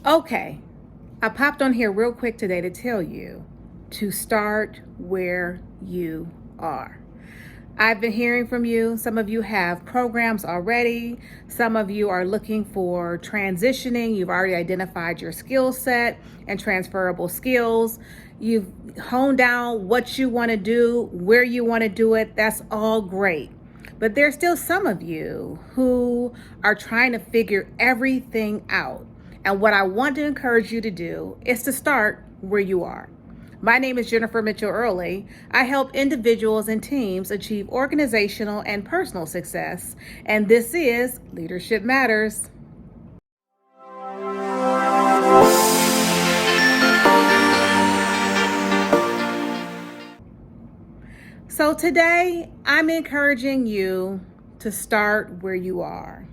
Okay, I popped on here real quick today to tell you to start where you are. I've been hearing from you. Some of you have programs already. Some of you are looking for transitioning. You've already identified your skill set and transferable skills. You've honed down what you want to do, where you want to do it. That's all great. But there's still some of you who are trying to figure everything out. And what I want to encourage you to do is to start where you are. My name is Jennifer Mitchell Early. I help individuals and teams achieve organizational and personal success, and this is Leadership Matters. So today, I'm encouraging you to start where you are.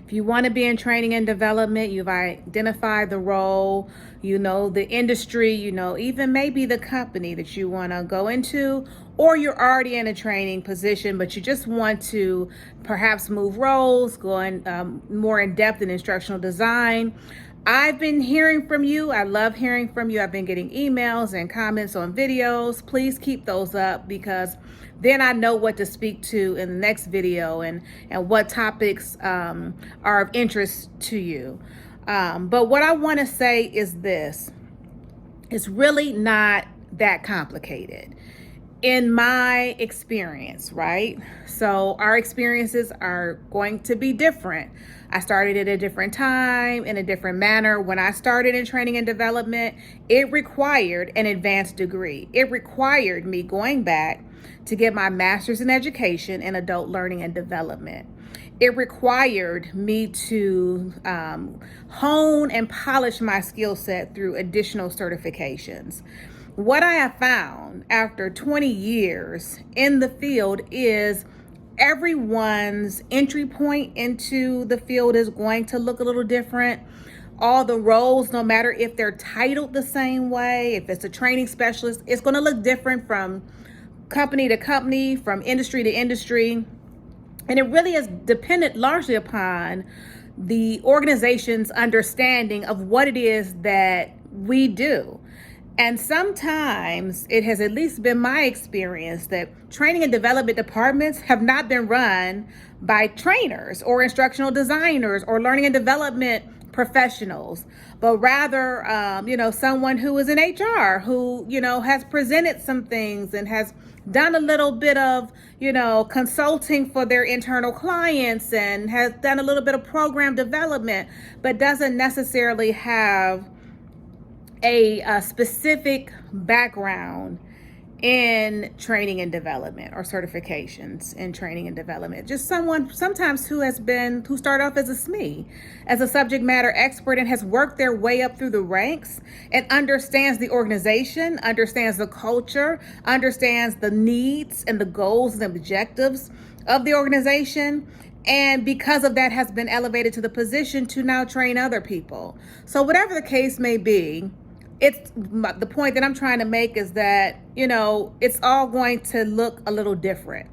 If you want to be in training and development, you've identified the role, you know the industry, you know even maybe the company that you want to go into, or you're already in a training position, but you just want to perhaps move roles, going more in depth in instructional design. I've been hearing from you. I love hearing from you. I've been getting emails and comments on videos. Please keep those up because then I know what to speak to in the next video and what topics are of interest to you. But what I want to say is this. It's really not that complicated in my experience, right? So our experiences are going to be different. I started at a different time, in a different manner. When I started in training and development, it required an advanced degree. It required me going back to get my master's in education in adult learning and development. It required me to hone and polish my skill set through additional certifications. What I have found after 20 years in the field is everyone's entry point into the field is going to look a little different. All the roles, no matter if they're titled the same way, if it's a training specialist, it's going to look different from company to company, from industry to industry. And it really is dependent largely upon the organization's understanding of what it is that we do. And sometimes it has at least been my experience that training and development departments have not been run by trainers or instructional designers or learning and development professionals, but rather, someone who is in HR who, has presented some things and has done a little bit of, consulting for their internal clients and has done a little bit of program development, but doesn't necessarily have a specific background in training and development or certifications in training and development. Just someone sometimes who started off as a SME, as a subject matter expert, and has worked their way up through the ranks and understands the organization, understands the culture, understands the needs and the goals and objectives of the organization. And because of that has been elevated to the position to now train other people. So whatever the case may be, it's the point that I'm trying to make is that, it's all going to look a little different.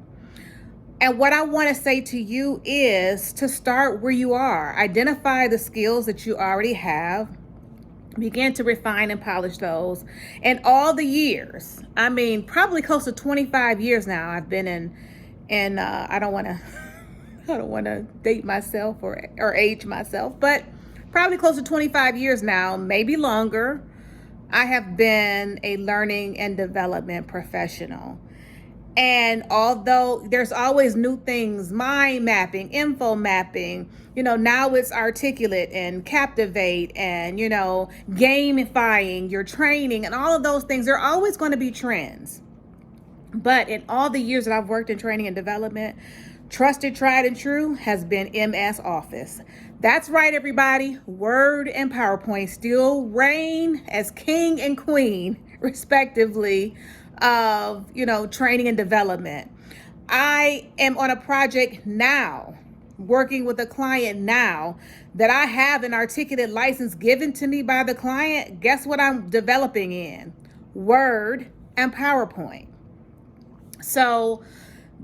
And what I want to say to you is to start where you are. Identify the skills that you already have. Begin to refine and polish those. And all the years, probably close to 25 years now, I've been in I don't want to date myself or age myself, but probably close to 25 years now, maybe longer. I have been a learning and development professional. And although there's always new things, mind mapping, info mapping, now it's articulate and captivate and, gamifying your training and all of those things, there are always going to be trends. But in all the years that I've worked in training and development, trusted, tried, and true has been MS Office. That's right, everybody. Word and PowerPoint still reign as king and queen, respectively, of, training and development. I am on a project now, working with a client now, that I have an articulate license given to me by the client. Guess what I'm developing in? Word and PowerPoint. So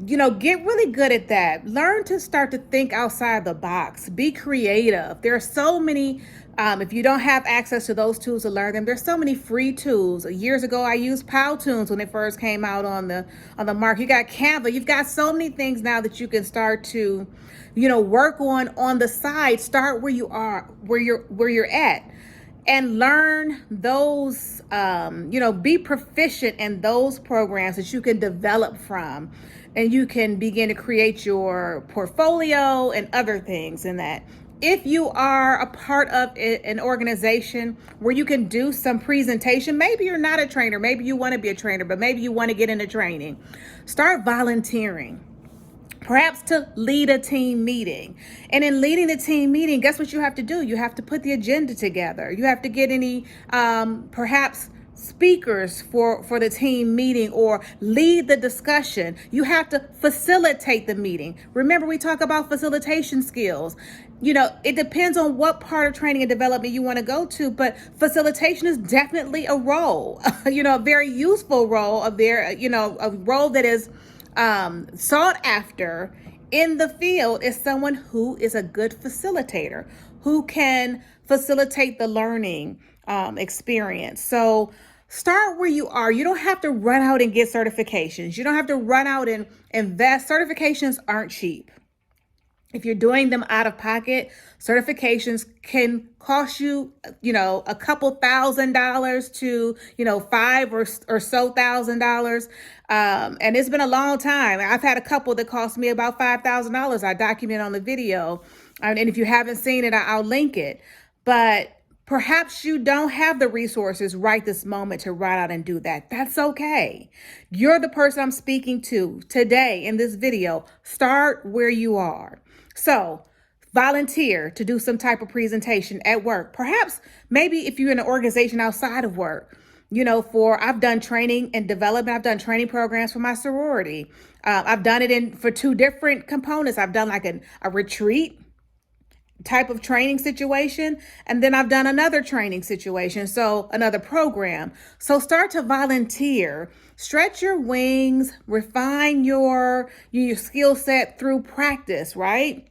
Get really good at that. Learn to start to think outside the box. Be creative. There are so many, if you don't have access to those tools to learn them, there's so many free tools. Years ago, I used Powtoons when it first came out on the market. You got Canva. You've got so many things now that you can start to, work on the side. Start where you are, where you're at, and learn those, be proficient in those programs that you can develop from, and you can begin to create your portfolio and other things in that. If you are a part of an organization where you can do some presentation, maybe you're not a trainer, maybe you want to be a trainer, but maybe you want to get into training, start volunteering. Perhaps to lead a team meeting. And in leading the team meeting, guess what you have to do? You have to put the agenda together. You have to get any, perhaps, speakers for the team meeting, or lead the discussion. You have to facilitate the meeting. Remember, we talk about facilitation skills. It depends on what part of training and development you want to go to, but facilitation is definitely a role, a very useful role, a role that is sought after in the field, is someone who is a good facilitator, who can facilitate the learning experience. So start where you are. You don't have to run out and get certifications. You don't have to run out and invest. Certifications aren't cheap. If you're doing them out of pocket, certifications can cost you, a couple $1,000s to, $5,000 or so. And it's been a long time. I've had a couple that cost me about $5,000. I document on the video. And if you haven't seen it, I'll link it. But perhaps you don't have the resources right this moment to run out and do that. That's okay. You're the person I'm speaking to today in this video. Start where you are. So volunteer to do some type of presentation at work. Perhaps, maybe if you're in an organization outside of work, I've done training and development. I've done training programs for my sorority. I've done it for two different components. I've done like a retreat type of training situation, and then I've done another training situation, so another program. So start to volunteer, stretch your wings, refine your skill set through practice, right?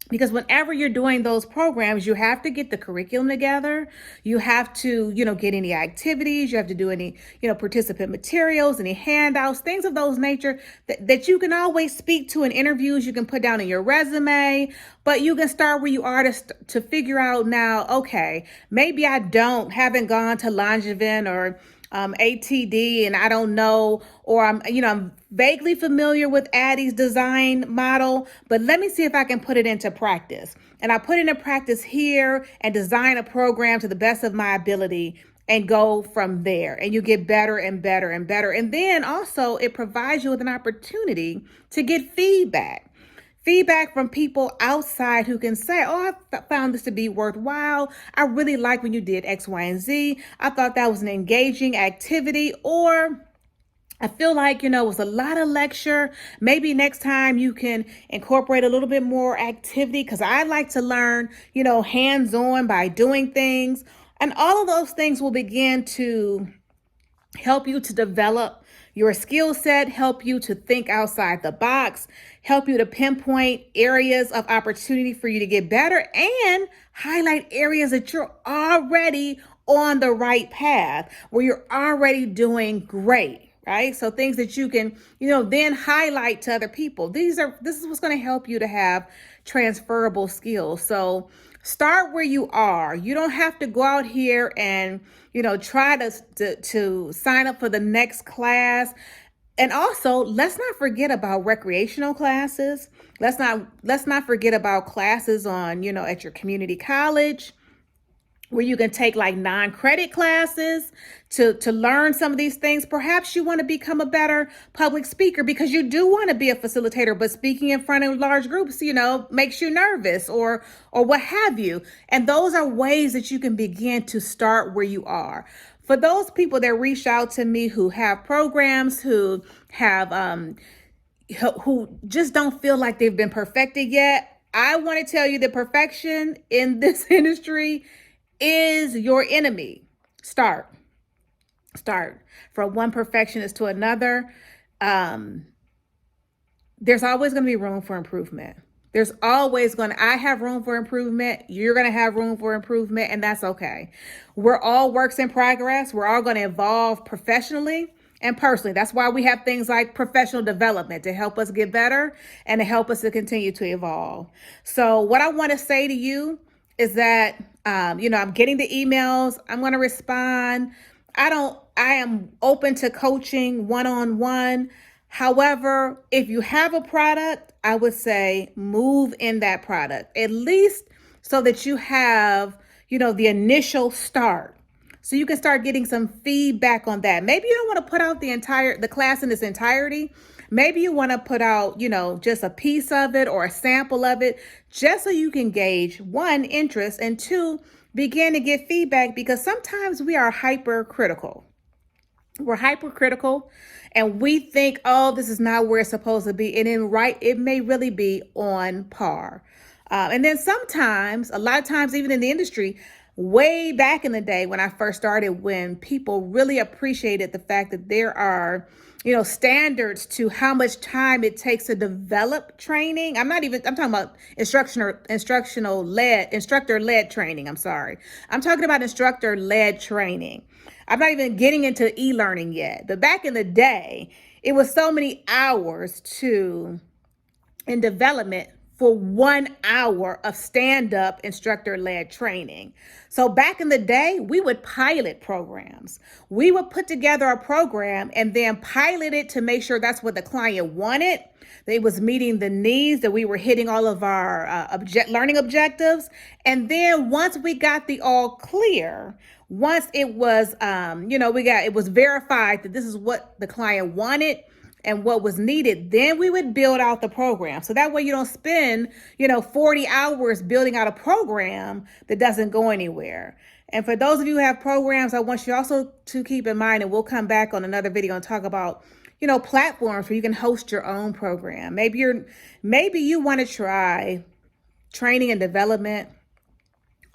Because whenever you're doing those programs, you have to get the curriculum together. You have to, get any activities. You have to do any, participant materials, any handouts, things of those nature that you can always speak to in interviews. You can put down in your resume, but you can start where you are to figure out now, okay, maybe I haven't gone to Langevin or ATD, and I don't know, or I'm vaguely familiar with Addie's design model, but let me see if I can put it into practice. And I put it into practice here and design a program to the best of my ability and go from there. And you get better and better and better. And then also it provides you with an opportunity to get feedback from people outside who can say, oh, I found this to be worthwhile. I really like when you did X, Y, and Z. I thought that was an engaging activity. Or I feel like, it was a lot of lecture. Maybe next time you can incorporate a little bit more activity, because I like to learn, hands-on by doing things. And all of those things will begin to help you to develop your skill set, help you to think outside the box, help you to pinpoint areas of opportunity for you to get better, and highlight areas that you're already on the right path, where you're already doing great. Right? So things that you can, then highlight to other people. This is what's going to help you to have transferable skills. So start where you are. You don't have to go out here and, try to sign up for the next class. And also, let's not forget about recreational classes. Let's not forget about classes on, at your community college, where you can take like non-credit classes to learn some of these things. Perhaps you want to become a better public speaker because you do want to be a facilitator, but speaking in front of large groups, makes you nervous or what have you. And those are ways that you can begin to start where you are. For those people that reach out to me who have programs, who have, who just don't feel like they've been perfected yet, I want to tell you that perfection in this industry is your enemy. Start from one perfectionist to another. there's always going to be room for improvement. There's always going to, I have room for improvement. You're going to have room for improvement, and that's okay. We're all works in progress. We're all going to evolve professionally and personally. That's why we have things like professional development to help us get better and to help us to continue to evolve. So what I want to say to you is that, I'm getting the emails. I'm going to respond. I am open to coaching one-on-one. However, if you have a product, I would say move in that product, at least so that you have, the initial start. So you can start getting some feedback on that. Maybe you don't want to put out the class in its entirety. Maybe you want to put out, just a piece of it or a sample of it, just so you can gauge, one, interest, and two, begin to get feedback, because sometimes we are hypercritical. We're hypercritical and we think, oh, this is not where it's supposed to be. And then it may really be on par. And then sometimes, a lot of times, even in the industry, way back in the day when I first started, when people really appreciated the fact that there are, standards to how much time it takes to develop training. I'm talking about instructor-led training. I'm sorry. I'm talking about instructor-led training. I'm not even getting into e-learning yet. But back in the day, it was so many hours in development for 1 hour of stand-up instructor-led training. So back in the day, we would pilot programs. We would put together a program and then pilot it to make sure that's what the client wanted, that it was meeting the needs, that we were hitting all of our learning objectives. And then once we got the all clear, once it was, it was verified that this is what the client wanted and what was needed, then we would build out the program. So that way you don't spend, 40 hours building out a program that doesn't go anywhere. And for those of you who have programs, I want you also to keep in mind, and we'll come back on another video and talk about, platforms where you can host your own program. Maybe you want to try training and development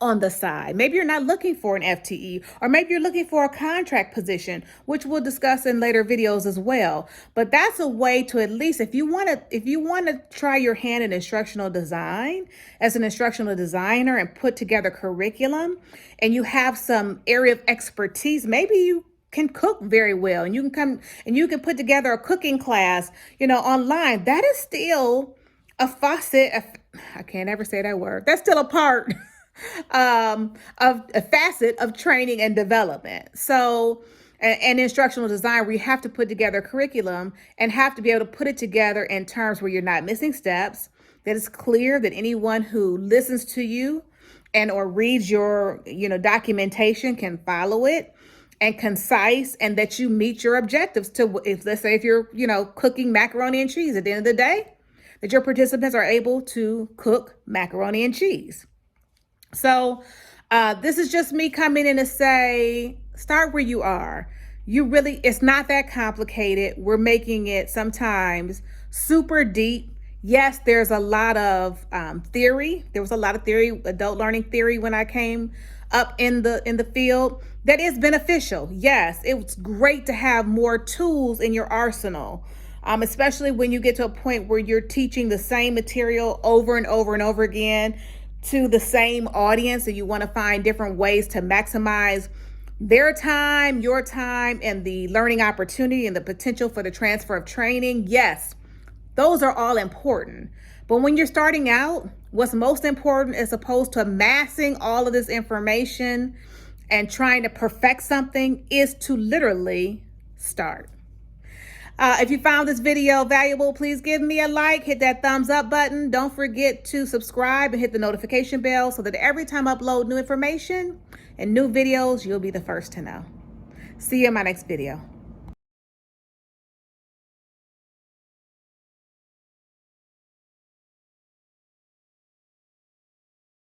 on the side. Maybe you're not looking for an FTE, or maybe you're looking for a contract position, which we'll discuss in later videos as well. But that's a way to, at least if you want to try your hand in instructional design as an instructional designer and put together curriculum, and you have some area of expertise, maybe you can cook very well and you can put together a cooking class, online. That is still a I can't ever say that word. That's still a part of a facet of training and development. So, and instructional design, where you have to put together a curriculum and have to be able to put it together in terms where you're not missing steps, that it's clear that anyone who listens to you and or reads your, documentation can follow it, and concise, and that you meet your objectives let's say if you're, cooking macaroni and cheese at the end of the day, that your participants are able to cook macaroni and cheese. So this is just me coming in to say, start where you are. It's not that complicated. We're making it sometimes super deep. Yes, there's a lot of theory. There was a lot of theory, adult learning theory, when I came up in the field. That is beneficial. Yes, it's great to have more tools in your arsenal, especially when you get to a point where you're teaching the same material over and over and over again to the same audience, and you want to find different ways to maximize their time, your time, and the learning opportunity and the potential for the transfer of training. Yes, those are all important. But when you're starting out, what's most important, as opposed to amassing all of this information and trying to perfect something, is to literally start. If you found this video valuable, please give me a like, hit that thumbs up button. Don't forget to subscribe and hit the notification bell so that every time I upload new information and new videos, you'll be the first to know. See you in my next video.